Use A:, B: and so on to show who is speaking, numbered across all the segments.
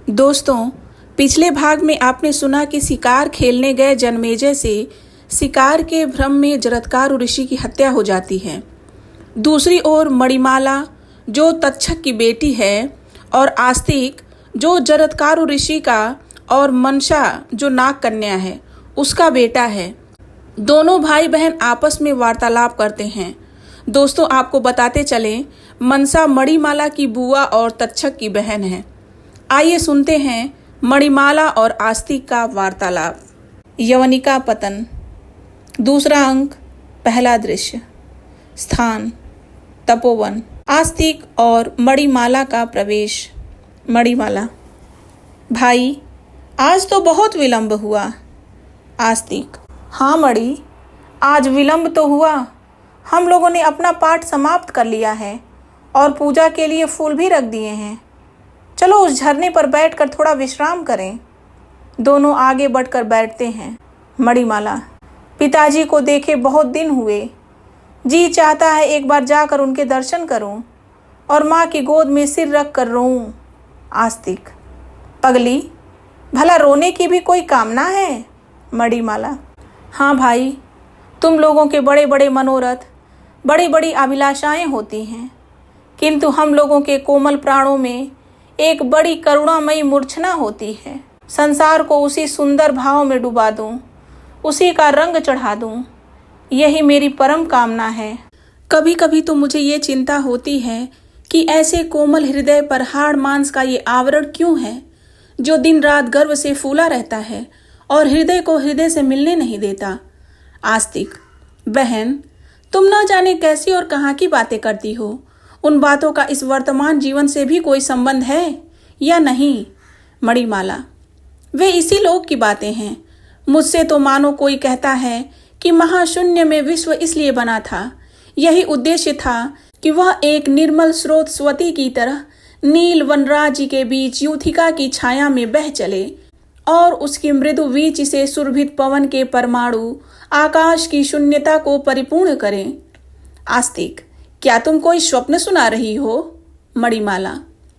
A: दोस्तों, पिछले भाग में आपने सुना कि शिकार खेलने गए जन्मेजय से शिकार के भ्रम में जरत्कारु ऋषि की हत्या हो जाती है। दूसरी ओर मणिमाला जो तक्षक की बेटी है और आस्तिक जो जरत्कारु ऋषि का और मनसा जो नाग कन्या है उसका बेटा है। दोनों भाई बहन आपस में वार्तालाप करते हैं। दोस्तों, आपको बताते चलें, मनसा मणिमाला की बुआ और तक्षक की बहन है। आइए सुनते हैं मणिमाला और आस्तिक का वार्तालाप। यवनिका पतन। दूसरा अंक, पहला दृश्य। स्थान, तपोवन। आस्तिक और मणिमाला का प्रवेश। मणिमाला: भाई, आज तो बहुत विलंब हुआ। आस्तिक: हाँ मणि, आज विलंब तो हुआ। हम लोगों ने अपना पाठ समाप्त कर लिया है और पूजा के लिए फूल भी रख दिए हैं। चलो उस झरने पर बैठकर थोड़ा विश्राम करें। दोनों आगे बढ़कर बैठते हैं। मणिमाला: पिताजी को देखे बहुत दिन हुए। जी चाहता है एक बार जाकर उनके दर्शन करूं और माँ की गोद में सिर रख कर रोऊं। आस्तिक: पगली, भला रोने की भी कोई कामना है? मणिमाला: हाँ भाई, तुम लोगों के बड़े बड़े मनोरथ, बड़ी बड़ी अभिलाषाएं होती हैं, किंतु हम लोगों के कोमल प्राणों में एक बड़ी करुणामयी मूर्छना होती है। संसार को उसी सुंदर भाव में डुबा दूं, उसी का रंग चढ़ा दूं, यही मेरी परम कामना है। कभी कभी तो मुझे ये चिंता होती है कि ऐसे कोमल हृदय पर हाड़ मांस का ये आवरण क्यों है, जो दिन रात गर्व से फूला रहता है और हृदय को हृदय से मिलने नहीं देता। आस्तिक: बहन, तुम न जाने कैसी और कहाँ की बातें करती हो। उन बातों का इस वर्तमान जीवन से भी कोई संबंध है या नहीं? मणिमाला: वे इसी लोक की बातें हैं। मुझसे तो मानो कोई कहता है कि महाशून्य में विश्व इसलिए बना था, यही उद्देश्य था कि वह एक निर्मल स्रोत स्वती की तरह नील वनराजी के बीच यूथिका की छाया में बह चले और उसकी मृदु वीच से सुरभित पवन के परमाणु आकाश की शून्यता को परिपूर्ण करें। आस्तिक: क्या तुम कोई स्वप्न सुना रही हो? मणिमाला: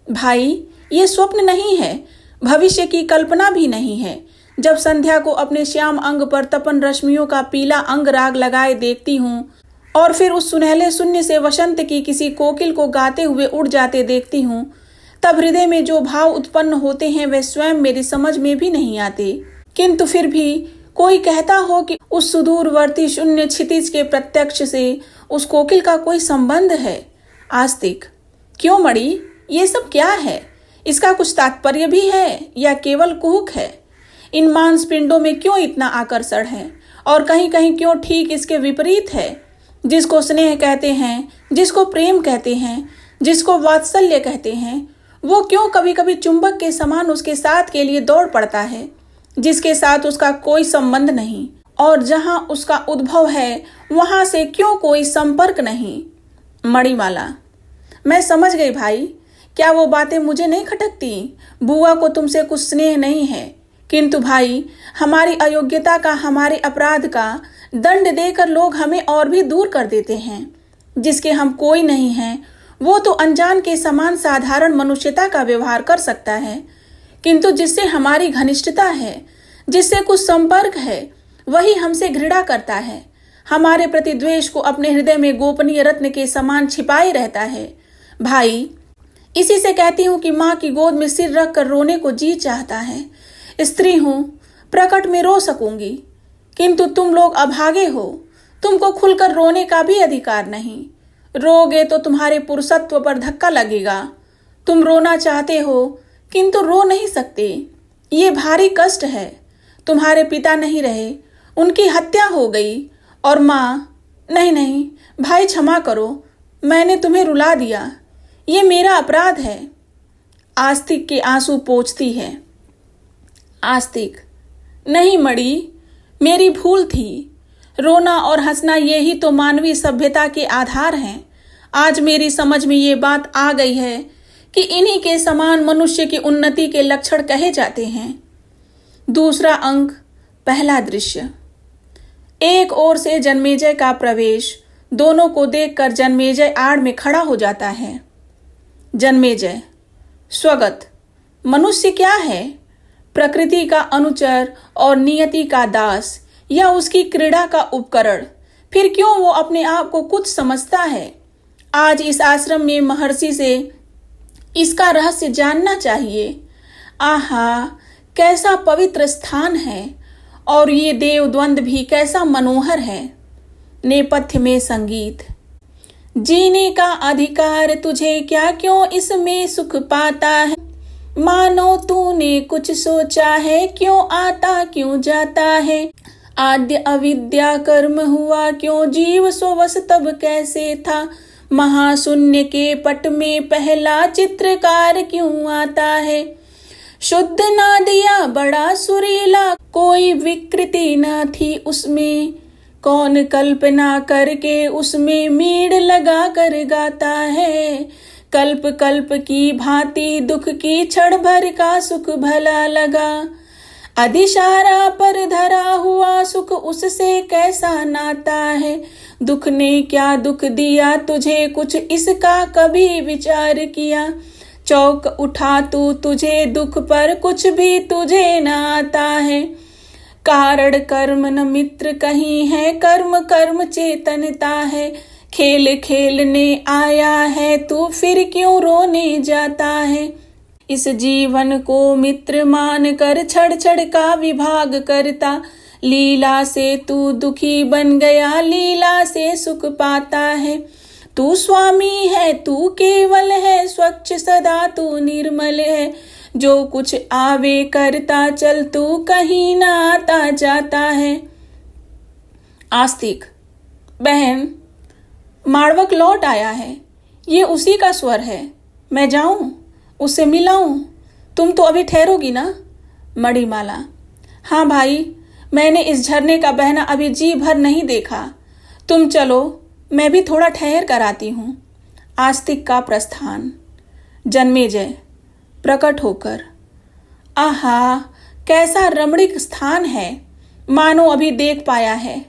A: भाई, ये स्वप्न नहीं है, भविष्य की कल्पना भी नहीं है। जब संध्या को अपने श्याम अंग पर तपन रश्मियों का पीला अंग राग लगाए देखती हूँ और फिर उस सुनहले शून्य से वसंत की किसी कोकिल को गाते हुए उड़ जाते देखती हूँ, तब हृदय में जो भाव उत्पन्न होते हैं वे स्वयं मेरी समझ में भी नहीं आते। किंतु फिर भी कोई कहता हो कि उस सुदूरवर्ती शून्य क्षितिज के प्रत्यक्ष से उस कोकिल का कोई संबंध है। आस्तिक: क्यों मणि, ये सब क्या है? इसका कुछ तात्पर्य भी है या केवल कुहक है? इन मांस पिंडों में क्यों इतना आकर्षण है और कहीं कहीं क्यों ठीक इसके विपरीत है? जिसको स्नेह कहते हैं, जिसको प्रेम कहते हैं, जिसको वात्सल्य कहते हैं, वो क्यों कभी कभी चुंबक के समान उसके साथ के लिए दौड़ पड़ता है, जिसके साथ उसका कोई संबंध नहीं, और जहां उसका उद्भव है वहां से क्यों कोई संपर्क नहीं? मणिमाला: मैं समझ गई भाई, क्या वो बातें मुझे नहीं खटकती? बुआ को तुमसे कुछ स्नेह नहीं है, किंतु भाई, हमारी अयोग्यता का, हमारे अपराध का दंड देकर लोग हमें और भी दूर कर देते हैं। जिसके हम कोई नहीं हैं, वो तो अनजान के समान साधारण मनुष्यता का व्यवहार कर सकता है, किंतु जिससे हमारी घनिष्ठता है, जिससे कुछ संपर्क है, वही हमसे घृणा करता है, हमारे प्रति द्वेष को अपने हृदय में गोपनीय रत्न के समान छिपाए रहता है। भाई, इसी से कहती हूँ कि माँ की गोद में सिर रख कर रोने को जी चाहता है। स्त्री हूँ, प्रकट में रो सकूंगी, किंतु तुम लोग अभागे हो, तुमको खुलकर रोने का भी अधिकार नहीं। रोगे तो तुम्हारे पुरुषत्व पर धक्का लगेगा। तुम रोना चाहते हो किंतु रो नहीं सकते, ये भारी कष्ट है। तुम्हारे पिता नहीं रहे, उनकी हत्या हो गई, और माँ। नहीं नहीं भाई, क्षमा करो, मैंने तुम्हें रुला दिया, ये मेरा अपराध है। आस्तिक के आंसू पोंछती है। आस्तिक: नहीं मणि, मेरी भूल थी। रोना और हंसना ये ही तो मानवीय सभ्यता के आधार हैं। आज मेरी समझ में ये बात आ गई है कि इन्हीं के समान मनुष्य की उन्नति के लक्षण कहे जाते हैं। दूसरा अंक, पहला दृश्य। एक ओर से जन्मेजय का प्रवेश, दोनों को देखकर जन्मेजय आड़ में खड़ा हो जाता है। जन्मेजय: स्वगत। मनुष्य क्या है? प्रकृति का अनुचर और नियति का दास या उसकी क्रीड़ा का उपकरण? फिर क्यों वो अपने आप को कुछ समझता है? आज इस आश्रम में महर्षि से इसका रहस्य जानना चाहिए। आहा, कैसा पवित्र स्थान है और ये देव द्वंद भी कैसा मनोहर है। नेपथ्य में संगीत। जीने का अधिकार तुझे क्या, क्यों इसमें सुख पाता है? मानो तूने कुछ सोचा है, क्यों आता क्यों जाता है? आद्य अविद्या कर्म हुआ, क्यों जीव स्ववश तब कैसे था? महाशून्य के पट में पहला चित्रकार क्यों आता है? शुद्ध ना दिया बड़ा सुरीला, कोई विकृति न थी उसमें। कौन कल्पना करके उसमें मीड़ लगा कर गाता है? कल्प कल्प की भांति दुख की क्षण भर का सुख भला लगा। अधिशारा पर धरा हुआ सुख उससे कैसा नाता है? दुख ने क्या दुख दिया तुझे, कुछ इसका कभी विचार किया? चौक उठा तू, तुझे दुख पर कुछ भी तुझे न आता है। कारण कर्म न मित्र कहीं है, कर्म कर्म चेतनता है। खेल खेलने आया है तू, फिर क्यों रोने जाता है? इस जीवन को मित्र मान कर छड़ छड़ का विभाग करता। लीला से तू दुखी बन गया, लीला से सुख पाता है। तू स्वामी है, तू केवल है, स्वच्छ सदा तू निर्मल है। जो कुछ आवे करता चल, तू कहीं ना आता जाता है। आस्तिक। बहन, माड़वक लौट आया है, ये उसी का स्वर है। मैं जाऊं, उससे मिलाऊं? तुम तो अभी ठहरोगी ना? मणिमाला। हाँ भाई, मैंने इस झरने का बहना अभी जी भर नहीं देखा। तुम चलो, मैं भी थोड़ा ठहर कर आती हूँ। आस्तिक का प्रस्थान। जन्मेजय प्रकट होकर। आहा, कैसा रमणीक स्थान है, मानो अभी देख पाया है।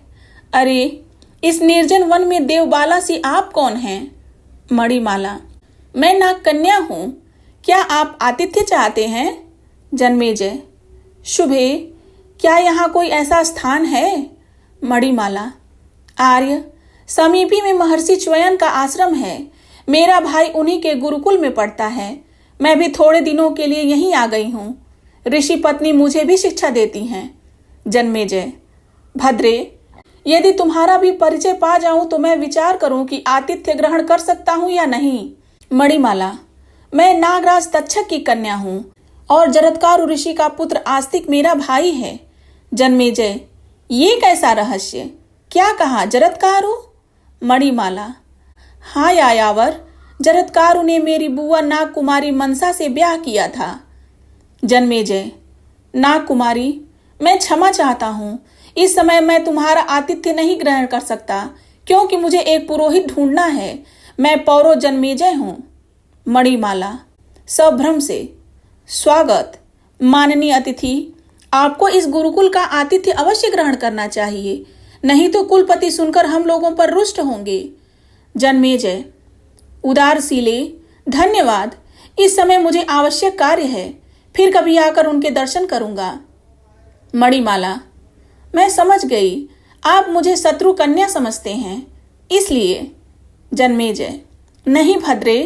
A: अरे, इस निर्जन वन में देवबाला सी आप कौन हैं? मणिमाला। मैं नाग कन्या हूँ, क्या आप आतिथ्य चाहते हैं? जन्मेजय। शुभे, क्या यहाँ कोई ऐसा स्थान है? मणिमाला। आर्य, समीपी में महर्षि च्वयन का आश्रम है। मेरा भाई उन्हीं के गुरुकुल में पढ़ता है। मैं भी थोड़े दिनों के लिए यहीं आ गई हूँ। ऋषि पत्नी मुझे भी शिक्षा देती हैं। जन्मेजय। भद्रे, यदि तुम्हारा भी परिचय पा जाऊं तो मैं विचार करूं कि आतिथ्य ग्रहण कर सकता हूं या नहीं। मणिमाला। मैं नागराज तक्षक की कन्या हूं और जरत्कारु ऋषि का पुत्र आस्तिक मेरा भाई है। जन्मेजय। ये कैसा रहस्य? क्या कहा जरत्कारु? मणिमाला। हाँ यायावर, जरत्कारु ने मेरी बुआ नाग कुमारी मनसा से ब्याह किया था। जन्मेजय। नाग कुमारी, मैं क्षमा चाहता हूँ, इस समय मैं तुम्हारा आतिथ्य नहीं ग्रहण कर सकता, क्योंकि मुझे एक पुरोहित ढूंढना है। मैं पौरो जन्मेजय हूँ। मणिमाला सभ्रम से। स्वागत माननीय अतिथि, आपको इस गुरुकुल का आतिथ्य अवश्य ग्रहण करना चाहिए, नहीं तो कुलपति सुनकर हम लोगों पर रुष्ट होंगे। जन्मेजय। उदारशीले, धन्यवाद। इस समय मुझे आवश्यक कार्य है, फिर कभी आकर उनके दर्शन करूंगा। मणिमाला। मैं समझ गई, आप मुझे शत्रु कन्या समझते हैं, इसलिए। जन्मेजय। नहीं भद्रे,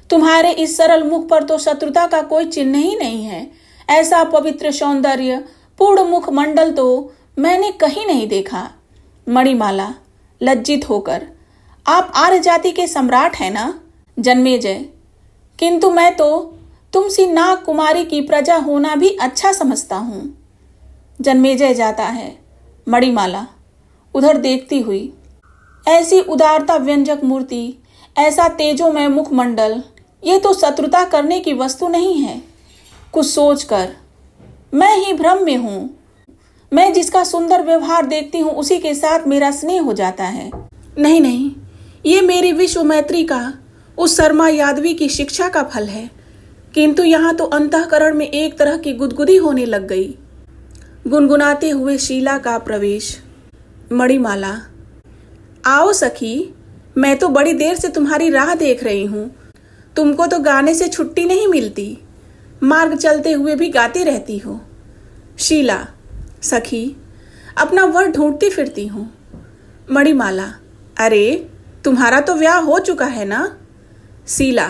A: तुम्हारे इस सरल मुख पर तो शत्रुता का कोई चिन्ह ही नहीं है। ऐसा पवित्र सौंदर्य पूर्ण मुख मंडल तो मैंने कहीं नहीं देखा। मणिमाला लज्जित होकर। आप आर्य जाति के सम्राट हैं ना? जन्मेजय। किंतु मैं तो तुमसी नाग कुमारी की प्रजा होना भी अच्छा समझता हूँ। जन्मेजय जाता है। मणिमाला उधर देखती हुई। ऐसी उदारता व्यंजक मूर्ति, ऐसा तेजोमय मुखमंडल, ये तो शत्रुता करने की वस्तु नहीं है। कुछ सोचकर, मैं ही भ्रम में हूँ। मैं जिसका सुंदर व्यवहार देखती हूँ उसी के साथ मेरा स्नेह हो जाता है। नहीं नहीं, ये मेरी विश्व मैत्री का, उस शर्मा यादवी की शिक्षा का फल है। किंतु यहाँ तो अंतःकरण में एक तरह की गुदगुदी होने लग गई। गुनगुनाते हुए शीला का प्रवेश। मणिमाला। आओ सखी, मैं तो बड़ी देर से तुम्हारी राह देख रही हूँ। तुमको तो गाने से छुट्टी नहीं मिलती। मार्ग चलते हुए भी गाती रहती हो। शीला, सखी, अपना वर ढूंढती फिरती हूँ। मणिमाला, अरे तुम्हारा तो ब्याह हो चुका है ना। शीला,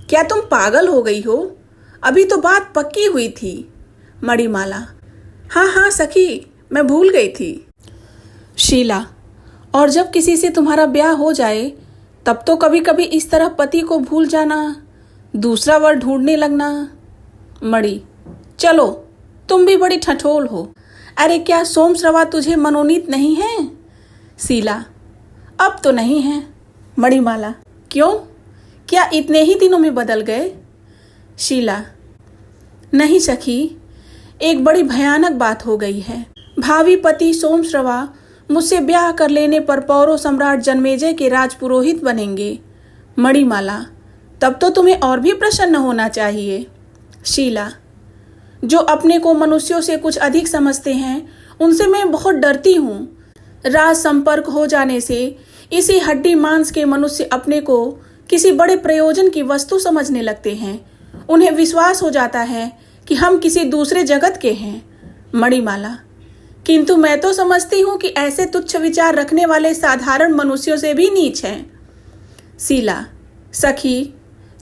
A: क्या तुम पागल हो गई हो? अभी तो बात पक्की हुई थी। मणिमाला, हाँ हाँ सखी, मैं भूल गई थी। शीला, और जब किसी से तुम्हारा ब्याह हो जाए तब तो कभी कभी इस तरह पति को भूल जाना, दूसरा वर ढूंढने लगना। मणि, चलो, तुम भी बड़ी ठठोल हो। अरे क्या सोमश्रवा तुझे मनोनीत नहीं है? शीला, अब तो नहीं है। मणिमाला, क्यों? क्या इतने ही दिनों में बदल गए? शीला, नहीं सखी, एक बड़ी भयानक बात हो गई है। भावी पति सोमश्रवा मुझसे ब्याह कर लेने पर पौरव सम्राट जन्मेजय के राजपुरोहित बनेंगे। मणिमाला, तब तो तुम्हें और भी प्रसन्न होना चाहिए। शीला, जो अपने को मनुष्यों से कुछ अधिक समझते हैं उनसे मैं बहुत डरती हूँ। राज संपर्क हो जाने से इसी हड्डी मांस के मनुष्य अपने को किसी बड़े प्रयोजन की वस्तु समझने लगते हैं। उन्हें विश्वास हो जाता है कि हम किसी दूसरे जगत के हैं। मणिमाला, किंतु मैं तो समझती हूँ कि ऐसे तुच्छ विचार रखने वाले साधारण मनुष्यों से भी नीच हैं। शीला, सखी,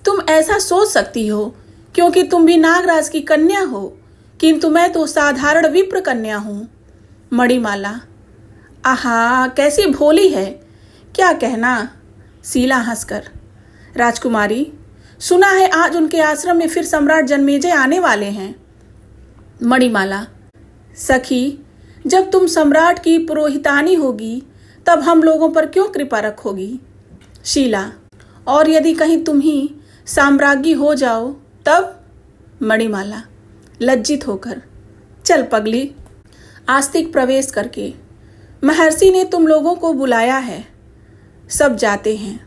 A: तुम ऐसा सोच सकती हो क्योंकि तुम भी नागराज की कन्या हो, किंतु मैं तो साधारण विप्र कन्या हूँ। मणिमाला, आहा, कैसी भोली है, क्या कहना। शीला हंसकर, राजकुमारी, सुना है आज उनके आश्रम में फिर सम्राट जन्मेजय आने वाले हैं। मणिमाला, सखी, जब तुम सम्राट की पुरोहितानी होगी तब हम लोगों पर क्यों कृपा रखोगी? शीला, और यदि कहीं तुम ही साम्राज्ञी हो जाओ तब? मणिमाला, लज्जित होकर, चल पगली। आस्तिक प्रवेश करके, महर्षि ने तुम लोगों को बुलाया है। सब जाते हैं।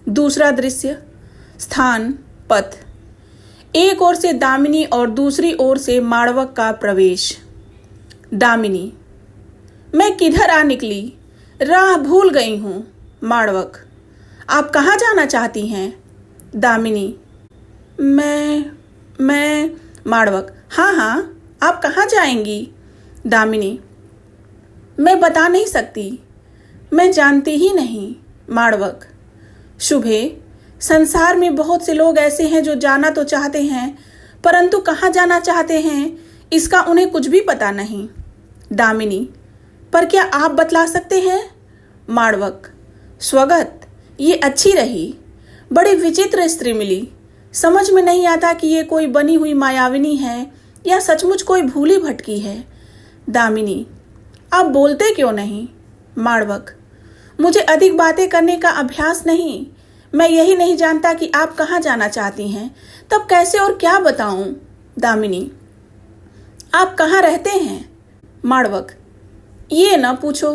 A: दूसरा दृश्य, स्थान, पथ। एक ओर से दामिनी और दूसरी ओर से माड़वक का प्रवेश। दामिनी, मैं किधर आ निकली, राह भूल गई हूँ। माड़वक, आप कहाँ जाना चाहती हैं? दामिनी, मैं माड़वक, हाँ हाँ, आप कहाँ जाएंगी? दामिनी, मैं बता नहीं सकती, मैं जानती ही नहीं। माड़वक, शुभे, संसार में बहुत से लोग ऐसे हैं जो जाना तो चाहते हैं परंतु कहाँ जाना चाहते हैं इसका उन्हें कुछ भी पता नहीं। दामिनी, पर क्या आप बतला सकते हैं? माड़वक, स्वगत, ये अच्छी रही, बड़ी विचित्र स्त्री मिली। समझ में नहीं आता कि ये कोई बनी हुई मायाविनी है या सचमुच कोई भूली भटकी है। दामिनी, आप बोलते क्यों नहीं? माड़वक, मुझे अधिक बातें करने का अभ्यास नहीं। मैं यही नहीं जानता कि आप कहाँ जाना चाहती हैं, तब कैसे और क्या बताऊं? दामिनी, आप कहाँ रहते हैं? माड़वक, ये न पूछो,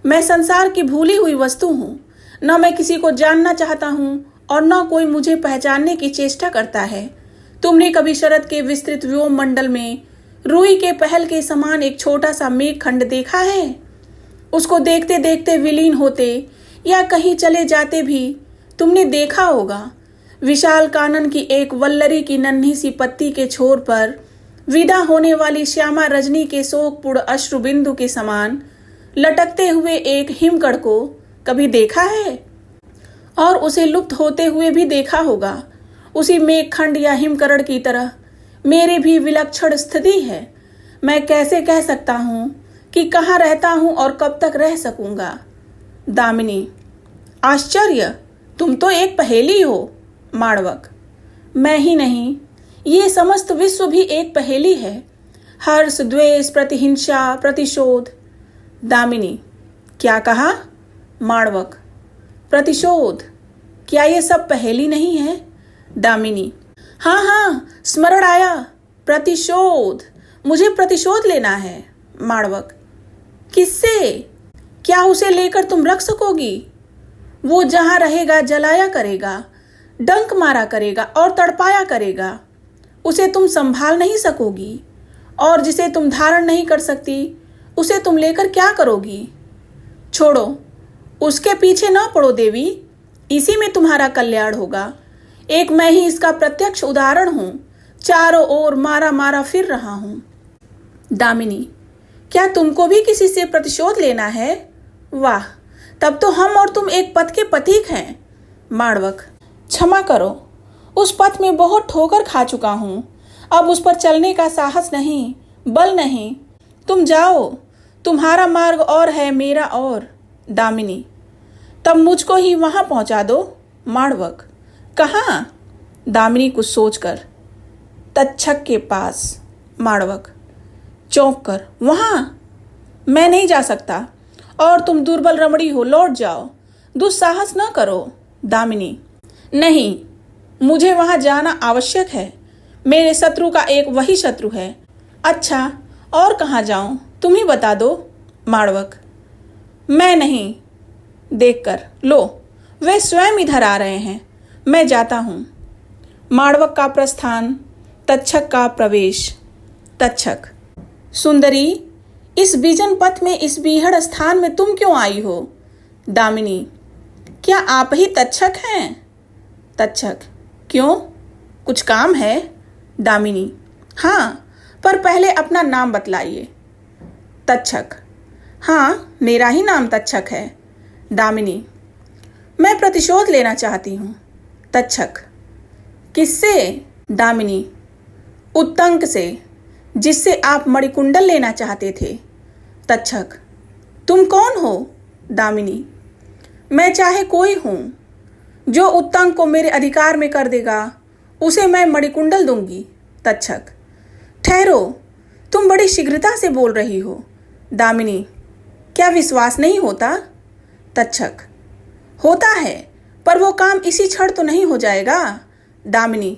A: मैं संसार की भूली हुई वस्तु हूँ। न मैं किसी को जानना चाहता हूँ और न कोई मुझे पहचानने की चेष्टा करता है। तुमने कभी शरद के विस्तृत व्योम मंडल में रुई के पहल के समान एक छोटा सा मेघ खंड देखा है? उसको देखते देखते विलीन होते या कहीं चले जाते भी तुमने देखा होगा। विशाल कानन की एक वल्लरी की नन्ही सी पत्ती के छोर पर विदा होने वाली श्यामा रजनी के शोकपूर्ण अश्रु बिंदु के समान लटकते हुए एक हिमकण को कभी देखा है? और उसे लुप्त होते हुए भी देखा होगा। उसी मेघखंड या हिमकरण की तरह मेरी भी विलक्षण स्थिति है। मैं कैसे कह सकता हूँ कि कहाँ रहता हूँ और कब तक रह सकूंगा? दामिनी, आश्चर्य, तुम तो एक पहेली हो। माड़वक, मैं ही नहीं, ये समस्त विश्व भी एक पहेली है। हर्ष, द्वेष, प्रतिहिंसा, प्रतिशोध। दामिनी, क्या कहा? माड़वक, प्रतिशोध, क्या ये सब पहेली नहीं है? दामिनी, हाँ हाँ, स्मरण आया, प्रतिशोध, मुझे प्रतिशोध लेना है। माड़वक, किससे? क्या उसे लेकर तुम रख सकोगी? वो जहां रहेगा जलाया करेगा, डंक मारा करेगा और तड़पाया करेगा। उसे तुम संभाल नहीं सकोगी, और जिसे तुम धारण नहीं कर सकती उसे तुम लेकर क्या करोगी? छोड़ो, उसके पीछे ना पड़ो देवी, इसी में तुम्हारा कल्याण होगा। एक मैं ही इसका प्रत्यक्ष उदाहरण हूँ। चारों ओर मारा मारा फिर रहा हूं। दामिनी, क्या तुमको भी किसी से प्रतिशोध लेना है? वाह, तब तो हम और तुम एक पथ के पथिक हैं। मांडवक, क्षमा करो, उस पथ में बहुत ठोकर खा चुका हूं। अब उस पर चलने का साहस नहीं, बल नहीं। तुम जाओ, तुम्हारा मार्ग और है, मेरा और। दामिनी, तब मुझको ही वहां पहुंचा दो। मांडवक, कहाँ? दामिनी कुछ सोचकर, तक्षक के पास। मांडवक चौंक कर, वहां? मैं नहीं जा सकता, और तुम दुर्बल रमणी हो, लौट जाओ, दुस्साहस न करो। दामिनी, नहीं, मुझे वहां जाना आवश्यक है। मेरे शत्रु का एक वही शत्रु है। अच्छा, और कहाँ जाऊं, तुम ही बता दो। मांडवक, मैं नहीं। देखकर, लो, वे स्वयं इधर आ रहे हैं, मैं जाता हूं। मांडवक का प्रस्थान, तक्षक का प्रवेश। तक्षक, सुंदरी, इस विजन पथ में, इस बीहड़ स्थान में तुम क्यों आई हो? दामिनी, क्या आप ही तक्षक हैं? तक्षक, क्यों, कुछ काम है? दामिनी, हाँ, पर पहले अपना नाम बतलाइए। तक्षक, हाँ, मेरा ही नाम तक्षक है। दामिनी, मैं प्रतिशोध लेना चाहती हूँ। तक्षक, किससे? दामिनी, उत्तंक से, जिससे आप मणिकुंडल लेना चाहते थे। तक्षक, तुम कौन हो? दामिनी, मैं चाहे कोई हूं, जो उत्तंक को मेरे अधिकार में कर देगा उसे मैं मणिकुंडल दूंगी। तक्षक, ठहरो, तुम बड़ी शीघ्रता से बोल रही हो। दामिनी, क्या विश्वास नहीं होता? तक्षक, होता है, पर वो काम इसी क्षण तो नहीं हो जाएगा। दामिनी,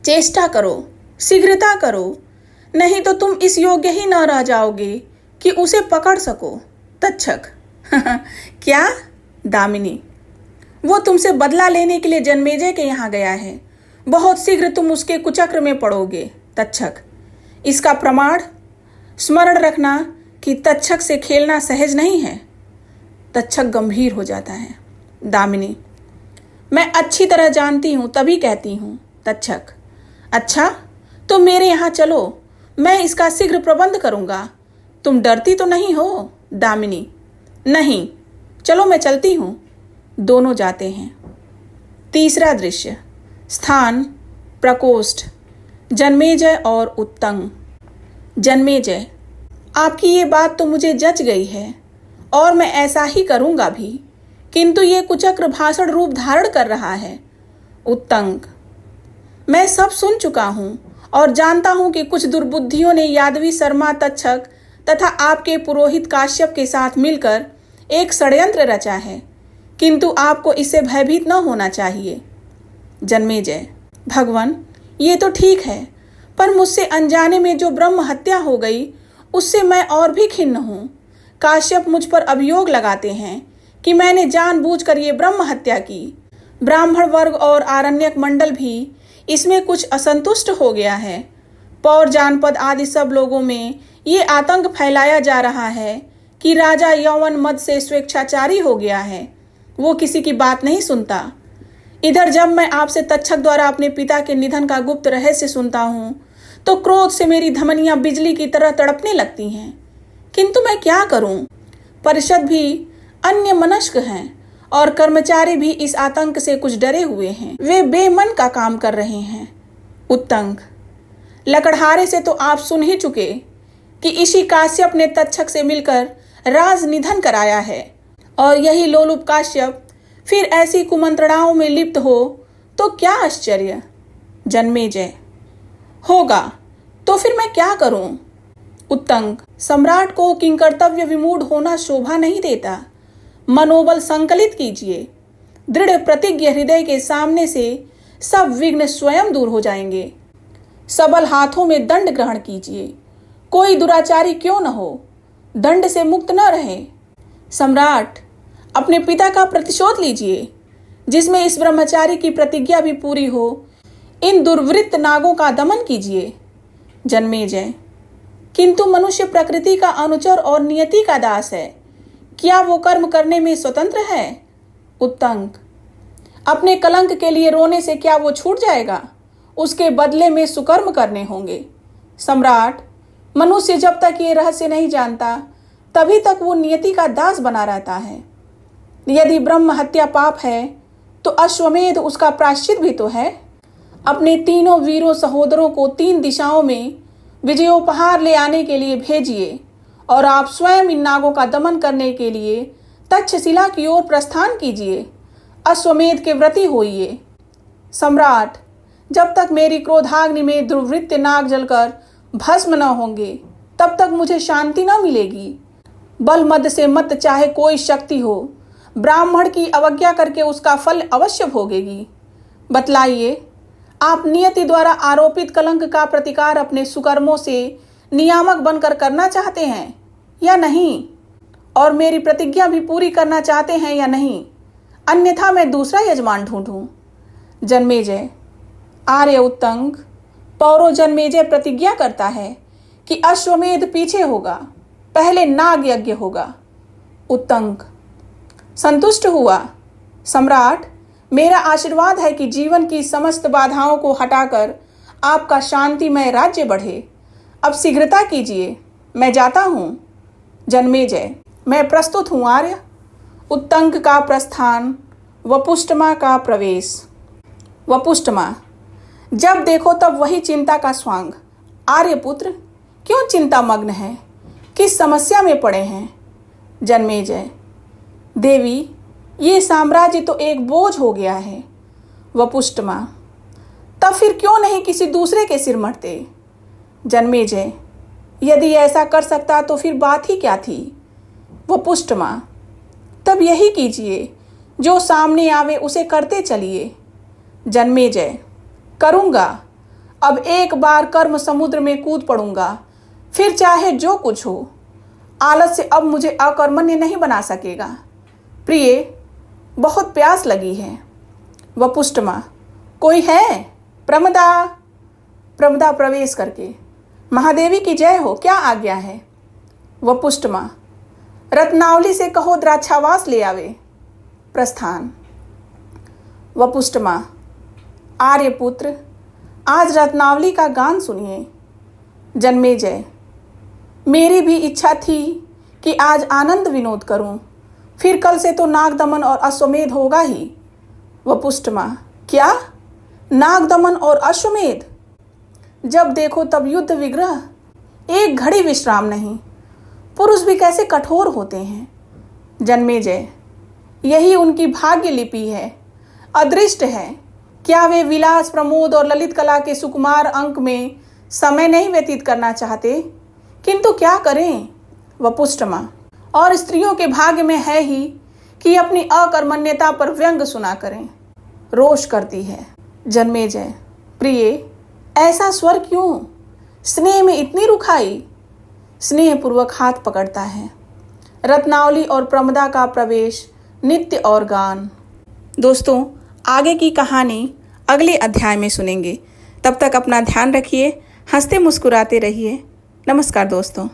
A: चेष्टा करो, शीघ्रता करो, नहीं तो तुम इस योग्य ही न रह जाओगे कि उसे पकड़ सको। तक्षक, क्या? दामिनी, वो तुमसे बदला लेने के लिए जन्मेजय के यहाँ गया है, बहुत शीघ्र तुम उसके कुचक्र में पड़ोगे। तक्षक, इसका प्रमाण? स्मरण रखना कि तक्षक से खेलना सहज नहीं है। तक्षक गंभीर हो जाता है। दामिनी, मैं अच्छी तरह जानती हूं, तभी कहती हूं। तक्षक, अच्छा, तो मेरे यहाँ चलो, मैं इसका शीघ्र प्रबंध करूंगा। तुम डरती तो नहीं हो? दामिनी, नहीं, चलो मैं चलती हूं। दोनों जाते हैं। तीसरा दृश्य, स्थान प्रकोष्ठ, जन्मेजय और उत्तंग। जन्मेजय, आपकी ये बात तो मुझे जच गई है और मैं ऐसा ही करूंगा भी, किंतु ये कुचक्र भाषण रूप धारण कर रहा है। उत्तंग, मैं सब सुन चुका हूं और जानता हूं कि कुछ दुर्बुद्धियों ने यादवी शर्मा तक्षक तथा आपके पुरोहित काश्यप के साथ मिलकर एक षड्यंत्र रचा है, किंतु आपको इससे भयभीत न होना चाहिए। जन्मेजय, भगवान, ये तो ठीक है, पर मुझसे अनजाने में जो ब्रह्म हत्या हो गई उससे मैं और भी खिन्न हूँ। काश्यप मुझ पर अभियोग लगाते हैं कि मैंने जानबूझकर ये ब्रह्म हत्या की। ब्राह्मण वर्ग और आरण्यक मंडल भी इसमें कुछ असंतुष्ट हो गया है। पौर जानपद आदि सब लोगों में ये आतंक फैलाया जा रहा है कि राजा यौवन मद से स्वेच्छाचारी हो गया है, वो किसी की बात नहीं सुनता। इधर जब मैं आपसे तक्षक द्वारा अपने पिता के निधन का गुप्त रहस्य सुनता हूँ तो क्रोध से मेरी धमनियां बिजली की तरह तड़पने लगती हैं, किंतु मैं क्या करूं? परिषद भी अन्य मनस्क हैं और कर्मचारी भी इस आतंक से कुछ डरे हुए हैं, वे बेमन का काम कर रहे हैं। उत्तंग, लकड़हारे से तो आप सुन ही चुके कि इसी काश्यप ने तक्षक से मिलकर राज निधन कराया है, और यही लोलुप काश्यप फिर ऐसी कुमंत्रणाओं में लिप्त हो तो क्या आश्चर्य। जन्मेजय, होगा तो फिर मैं क्या करूं? उत्तंग, सम्राट को किंकर्तव्य विमूढ़ होना शोभा नहीं देता। मनोबल संकलित कीजिए, दृढ़ प्रतिज्ञ हृदय के सामने से सब विघ्न स्वयं दूर हो जाएंगे। सबल हाथों में दंड ग्रहण कीजिए, कोई दुराचारी क्यों न हो, दंड से मुक्त न रहे। सम्राट, अपने पिता का प्रतिशोध लीजिए, जिसमें इस ब्रह्मचारी की प्रतिज्ञा भी पूरी हो। इन दुर्वृत्त नागों का दमन कीजिए। जन्मेजय, किंतु मनुष्य प्रकृति का अनुचर और नियति का दास है, क्या वो कर्म करने में स्वतंत्र है? उत्तंग, अपने कलंक के लिए रोने से क्या वो छूट जाएगा? उसके बदले में सुकर्म करने होंगे। सम्राट, मनुष्य जब तक ये रहस्य नहीं जानता तभी तक वो नियति का दास बना रहता है। यदि ब्रह्म हत्या पाप है तो अश्वमेध उसका प्रायश्चित भी तो है। अपने तीनों वीरों सहोदरों को 3 दिशाओं में विजयोपहार ले आने के लिए भेजिए और आप स्वयं इन नागों का दमन करने के लिए तक्षशिला की ओर प्रस्थान कीजिए। अश्वमेध के व्रती होइए। सम्राट, जब तक मेरी क्रोधाग्नि में दुर्वृत्त नाग जलकर भस्म न होंगे तब तक मुझे शांति न मिलेगी। बल मद से मत चाहे कोई शक्ति हो, ब्राह्मण की अवज्ञा करके उसका फल अवश्य भोगेगी। बतलाइए, आप नियति द्वारा आरोपित कलंक का प्रतिकार अपने सुकर्मों से नियामक बनकर करना चाहते हैं या नहीं, और मेरी प्रतिज्ञा भी पूरी करना चाहते हैं या नहीं, अन्यथा मैं दूसरा यजमान ढूंढूं। जन्मेजय, आर्य उत्तंग, पौरो जन्मेजय प्रतिज्ञा करता है कि अश्वमेध पीछे होगा, पहले नाग यज्ञ होगा। उत्तंग, संतुष्ट हुआ। सम्राट, मेरा आशीर्वाद है कि जीवन की समस्त बाधाओं को हटाकर आपका शांतिमय राज्य बढ़े। अब शीघ्रता कीजिए, मैं जाता हूँ। जन्मेजय, मैं प्रस्तुत हूँ आर्य। उत्तंग का प्रस्थान, वपुष्टमा का प्रवेश। वपुष्टमा, जब देखो तब वही चिंता का स्वांग। आर्यपुत्र, क्यों चिंता मग्न है, किस समस्या में पड़े हैं? जन्मेजय, देवी, ये साम्राज्य तो एक बोझ हो गया है। वपुष्टमा, तब फिर क्यों नहीं किसी दूसरे के सिर मरते? जन्मेजय, यदि ऐसा कर सकता तो फिर बात ही क्या थी? वपुष्टमा, तब यही कीजिए, जो सामने आवे उसे करते चलिए। जन्मेजय, करूँगा। अब एक बार कर्म समुद्र में कूद पड़ूंगा, फिर चाहे जो कुछ हो। आलस्य अब मुझे अकर्मण्य नहीं बना सकेगा। प्रिय, बहुत प्यास लगी है। वपुष्टमा, कोई है? प्रमदा। प्रमदा प्रवेश करके, महादेवी की जय हो, क्या आज्ञा है? वपुष्टमा, रत्नावली से कहो द्राक्षावास ले आवे। प्रस्थान। वपुष्टमा, आर्यपुत्र, आज रत्नावली का गान सुनिए। जन्मेजय, मेरी भी इच्छा थी कि आज आनंद विनोद करूं, फिर कल से तो नागदमन और अश्वमेध होगा ही। वपुष्टमा, क्या? नागदमन और अश्वमेध? जब देखो तब युद्ध विग्रह, एक घड़ी विश्राम नहीं। पुरुष भी कैसे कठोर होते हैं। जन्मेजय, यही उनकी भाग्य लिपि है, अदृष्ट है। क्या वे विलास, प्रमोद और ललित कला के सुकुमार अंक में समय नहीं व्यतीत करना चाहते? किंतु क्या करें। वपुष्टमा, और स्त्रियों के भाग्य में है ही कि अपनी अकर्मण्यता पर व्यंग सुना करें, रोष करती है। जन्मेजय, प्रिय, ऐसा स्वर क्यों? स्नेह में इतनी रुखाई। स्नेह पूर्वक हाथ पकड़ता है। रत्नावली और प्रमदा का प्रवेश, नित्य और गान। दोस्तों, आगे की कहानी अगले अध्याय में सुनेंगे। तब तक अपना ध्यान रखिए, हंसते मुस्कुराते रहिए। नमस्कार दोस्तों।